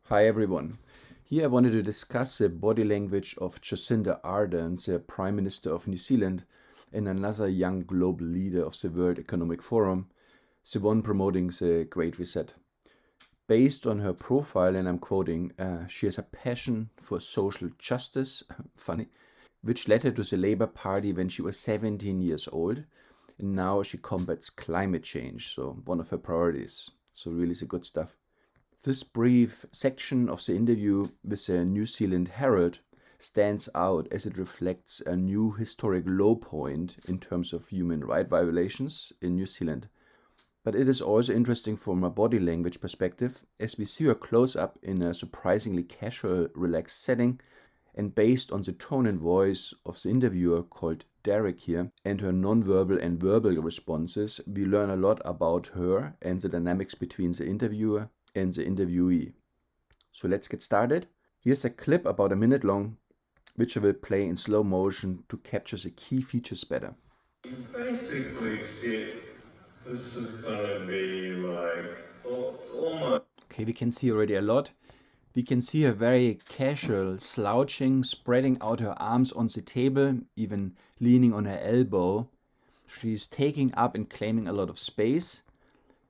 Hi everyone. Here I wanted to discuss the body language of Jacinda Ardern, the Prime Minister of New Zealand, and another young global leader of the World Economic Forum, the one promoting the Great Reset. Based on her profile, and I'm quoting, she has a passion for social justice, funny, which led her to the Labour Party when she was 17 years old, and now she combats climate change, so one of her priorities. So really the good stuff. This brief section of the interview with the New Zealand Herald stands out as it reflects a new historic low point in terms of human rights violations in New Zealand. But it is also interesting from a body language perspective, as we see her close up in a surprisingly casual, relaxed setting, and based on the tone and voice of the interviewer called Derek here, and her non-verbal and verbal responses, we learn a lot about her and the dynamics between the interviewer and the interviewee. So let's get started. Here's a clip about a minute long, which I will play in slow motion to capture the key features better. You basically said this is gonna be like, well, it's almost... Okay, we can see already a lot. We can see her very casual, slouching, spreading out her arms on the table, even leaning on her elbow. She's taking up and claiming a lot of space.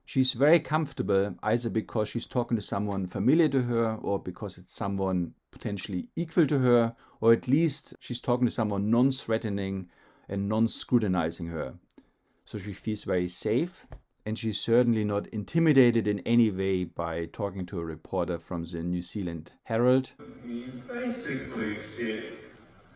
She's very comfortable, either because she's talking to someone familiar to her, or because it's someone potentially equal to her, or at least she's talking to someone non-threatening and non-scrutinizing her. So she feels very safe, and she's certainly not intimidated in any way by talking to a reporter from the New Zealand Herald. You basically said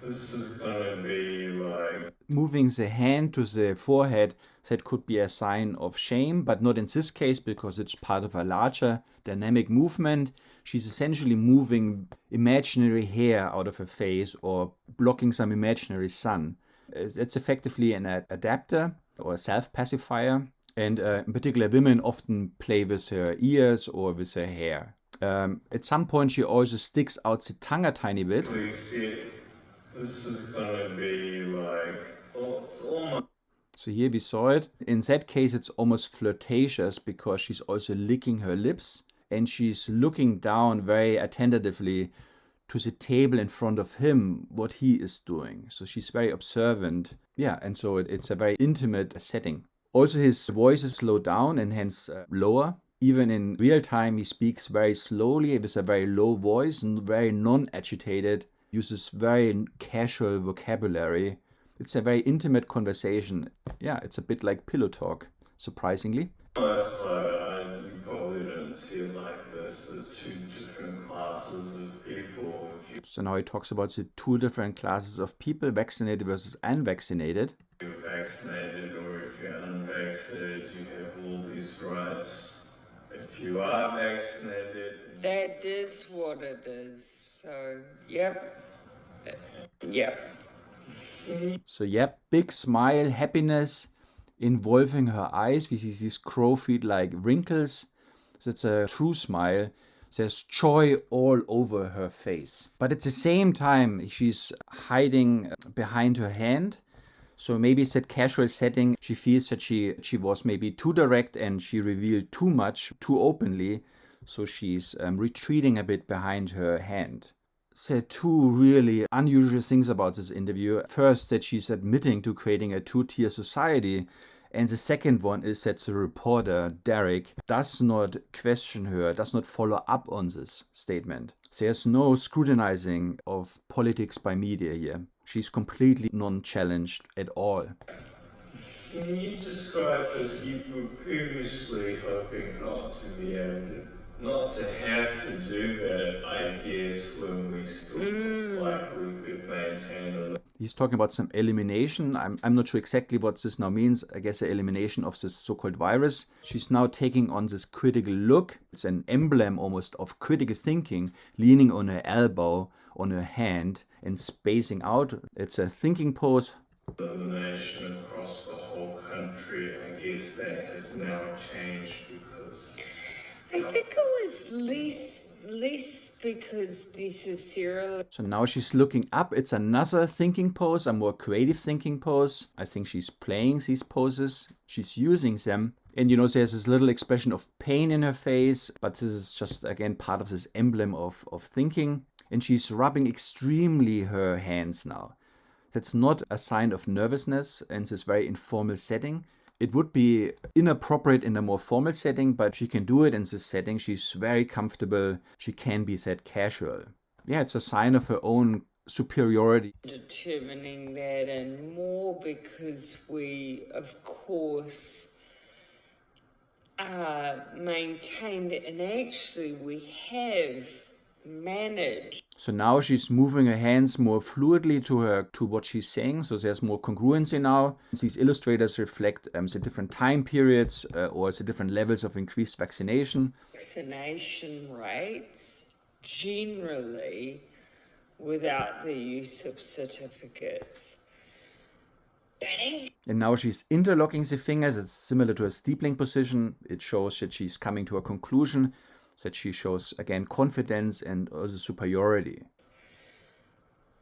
this is gonna be like... Moving the hand to the forehead, that could be a sign of shame, but not in this case because it's part of a larger dynamic movement. She's essentially moving imaginary hair out of her face or blocking some imaginary sun. It's effectively an adapter or a self-pacifier, and in particular women often play with her ears or with her hair. At some point she also sticks out the tongue a tiny bit. This is gonna be like, well, it's almost... So here we saw it. In that case, it's almost flirtatious because she's also licking her lips and she's looking down very attentively to the table in front of him, what he is doing. So she's very observant. Yeah, and so it's a very intimate setting. Also, his voice is slowed down and hence lower. Even in real time, he speaks very slowly with a very low voice and very non-agitated, uses very casual vocabulary. It's a very intimate conversation. Yeah, it's a bit like pillow talk, surprisingly. You probably don't see it like this, the two different classes of people. So now he talks about the two different classes of people, vaccinated versus unvaccinated. If you're vaccinated or if you're unvaccinated, you have all these rights. If you are vaccinated... That is what it is. So, yep. Yep. So yeah, big smile, happiness involving her eyes. We see these crow feet like wrinkles. That's a true smile. There's joy all over her face. But at the same time, she's hiding behind her hand. So maybe it's that casual setting. She feels that she was maybe too direct and she revealed too much, too openly. So she's retreating a bit behind her hand. There are two really unusual things about this interview. First, that she's admitting to creating a two-tier society. And the second one is that the reporter, Derek, does not question her, does not follow up on this statement. There's no scrutinizing of politics by media here. She's completely non-challenged at all. Can you describe as you were previously hoping not to be able to, not to have to do that, I guess, when we still felt like we could maintain a... He's talking about some elimination. I'm not sure exactly what this now means. I guess the elimination of this so-called virus. She's now taking on this critical look. It's an emblem almost of critical thinking, leaning on her elbow, on her hand, and spacing out. It's a thinking pose. Elimination across the whole country, I guess that has now changed because... I think it was less because this is serial. So now she's looking up. It's another thinking pose, a more creative thinking pose. I think she's playing these poses. She's using them. And there's this little expression of pain in her face, but this is just, again, part of this emblem of thinking. And she's rubbing extremely her hands now. That's not a sign of nervousness in this very informal setting. It would be inappropriate in a more formal setting, but she can do it in this setting. She's very comfortable. She can be said casual. Yeah, it's a sign of her own superiority. Determining that and more because we, of course, maintained and actually we have managed. So now she's moving her hands more fluidly to what she's saying. So there's more congruency now. These illustrators reflect the different time periods or the different levels of increased vaccination. Vaccination rates generally without the use of certificates. And now she's interlocking the fingers. It's similar to a steepling position. It shows that she's coming to a conclusion, that she shows, again, confidence and also superiority.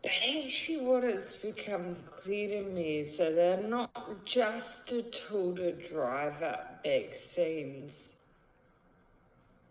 But actually what has become clear to me is that they're not just a tool to drive up vaccines.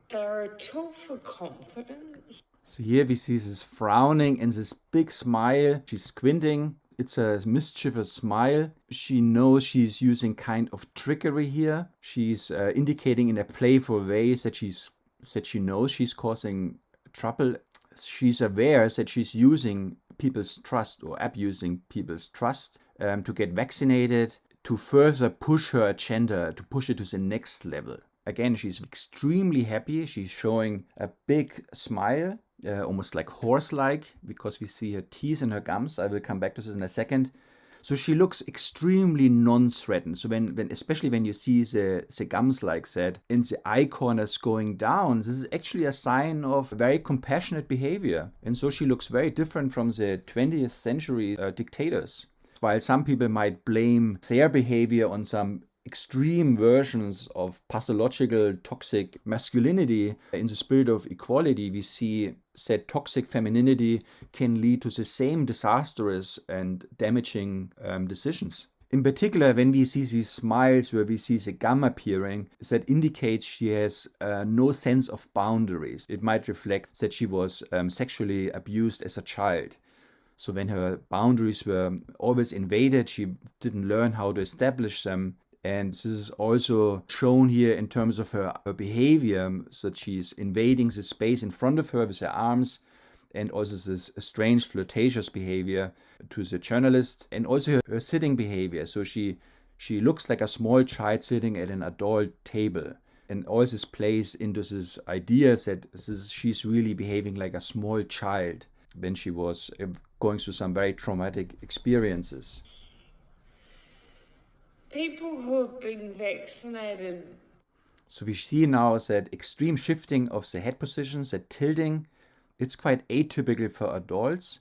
They're a tool for confidence. So here we see this frowning and this big smile. She's squinting. It's a mischievous smile. She knows she's using kind of trickery here. She's indicating in a playful way that she knows she's causing trouble. She's aware that she's using people's trust or abusing people's trust to get vaccinated, to further push her agenda, to push it to the next level. Again, she's extremely happy. She's showing a big smile, almost like horse-like, because we see her teeth and her gums. I will come back to this in a second. So she looks extremely non-threatened. So especially when you see the gums like that and the eye corners going down, this is actually a sign of very compassionate behavior. And so she looks very different from the 20th century dictators. While some people might blame their behavior on some extreme versions of pathological toxic masculinity, in the spirit of equality, we see that toxic femininity can lead to the same disastrous and damaging decisions. In particular, when we see these smiles where we see the gum appearing, that indicates she has no sense of boundaries. It might reflect that she was sexually abused as a child. So when her boundaries were always invaded, she didn't learn how to establish them. And this is also shown here in terms of her behavior, so that she's invading the space in front of her with her arms, and also this strange flirtatious behavior to the journalist, and also her sitting behavior. So she looks like a small child sitting at an adult table. And all this plays into this idea that she's really behaving like a small child when she was going through some very traumatic experiences. People who have been vaccinated. So we see now that extreme shifting of the head positions, that tilting, it's quite atypical for adults.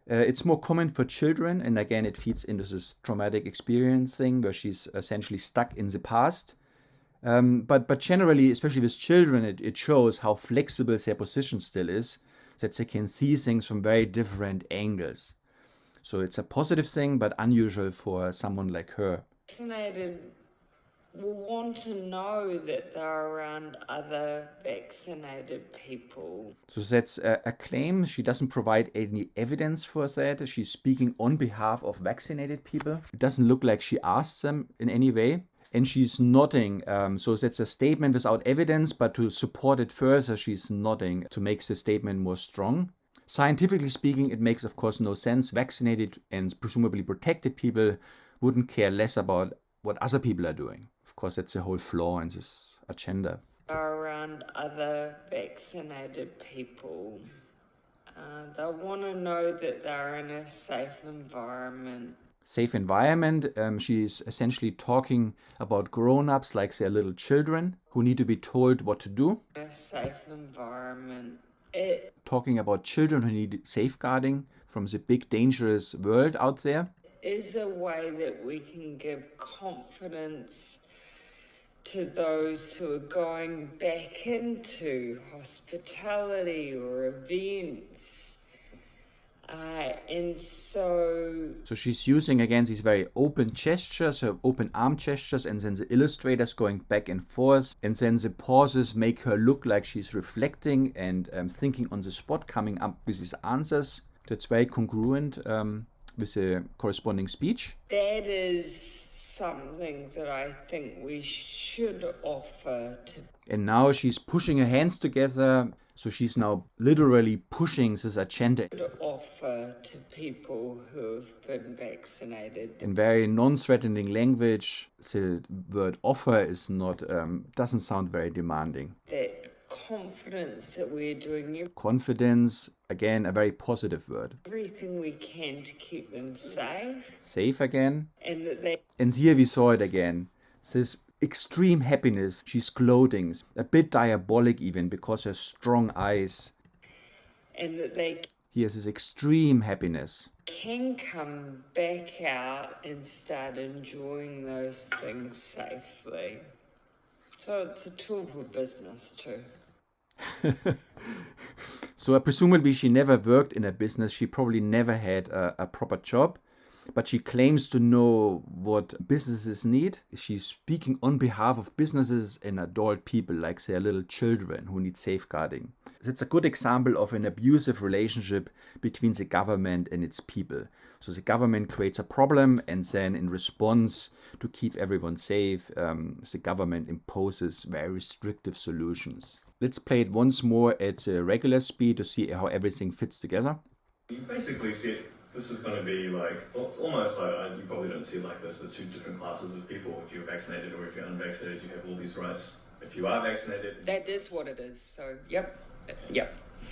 It's more common for children, and again it feeds into this traumatic experience thing where she's essentially stuck in the past. But generally, especially with children, it shows how flexible their position still is, that they can see things from very different angles. So it's a positive thing, but unusual for someone like her. Vaccinated will want to know that they're around other vaccinated people. So that's a claim. She doesn't provide any evidence for that. She's speaking on behalf of vaccinated people. It doesn't look like she asks them in any way. And she's nodding. So that's a statement without evidence, but to support it further, she's nodding to make the statement more strong. Scientifically speaking, it makes, of course, no sense. Vaccinated and presumably protected people wouldn't care less about what other people are doing. Of course, that's the whole flaw in this agenda. Around other vaccinated people. They want to know that they're in a safe environment. Safe environment. She's essentially talking about grown-ups like they're little children who need to be told what to do. A safe environment. Talking about children who need safeguarding from the big dangerous world out there. Is a way that we can give confidence to those who are going back into hospitality or events, And so So she's using again these very open gestures, open arm gestures, and then the illustrators going back and forth, and then the pauses make her look like she's reflecting and thinking on the spot, coming up with these answers. That's very congruent with the corresponding speech. that is something that I think we should offer to And now she's pushing her hands together. So she's now literally pushing this agenda people who have been vaccinated. in very non-threatening language. The word offer is not, doesn't sound very demanding. That confidence that we're doing Confidence, again, a very positive word. everything we can to keep them safe, Safe again. and that they And here we saw it again. This extreme happiness. She's gloating, a bit diabolic even, because her strong eyes. and that they Here's this extreme happiness. can come back out and start enjoying those things safely. So it's a tool for business too. So presumably she never worked in a business. She probably never had a proper job, but she claims to know what businesses need. She's speaking on behalf of businesses and adult people, like they're little children who need safeguarding. It's a good example of an abusive relationship between the government and its people. So the government creates a problem, and then in response to keep everyone safe, the government imposes very restrictive solutions. Let's play it once more at regular speed to see how everything fits together. You basically said this is going to be like, well, it's almost like, you probably don't see it like this, the two different classes of people. If you're vaccinated or if you're unvaccinated, you have all these rights. If you are vaccinated... That is what it is. So, yep.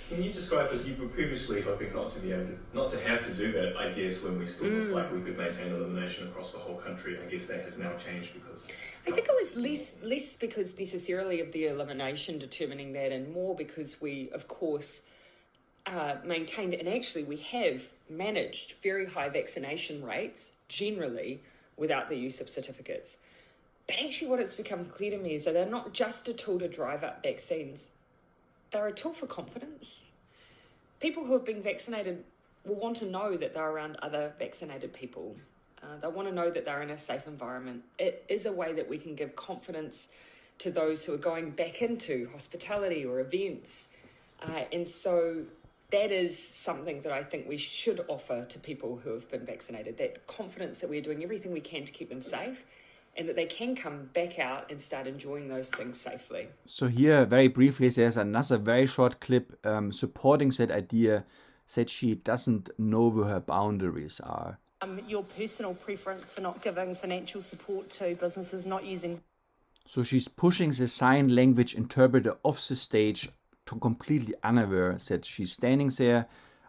Can you describe this? You were previously hoping not to have to do that, I guess, when we still looked like we could maintain elimination across the whole country. I guess that has now changed because... I think it was less because necessarily of the elimination determining that, and more because we, of course, maintained, and actually we have managed very high vaccination rates generally without the use of certificates. But actually what it's become clear to me is that they're not just a tool to drive up vaccines. They're a tool for confidence. People who have been vaccinated will want to know that they're around other vaccinated people. They want to know that they're in a safe environment. It is a way that we can give confidence to those who are going back into hospitality or events. And so that is something that I think we should offer to people who have been vaccinated, that confidence that we're doing everything we can to keep them safe, and that they can come back out and start enjoying those things safely. So here, very briefly, there's another very short clip supporting that idea that she doesn't know where her boundaries are. Your personal preference for not giving financial support to businesses not using... So she's pushing the sign language interpreter off the stage, to completely unaware that she's standing there,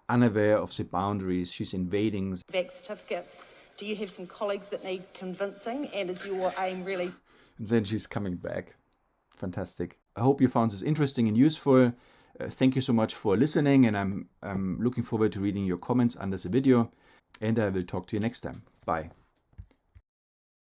unaware of the boundaries. She's invading. Vac certificates. Do you have some colleagues that need convincing, and is your aim really... And then she's coming back. Fantastic. I hope you found this interesting and useful. Thank you so much for listening, and I'm looking forward to reading your comments under the video, and I will talk to you next time. Bye.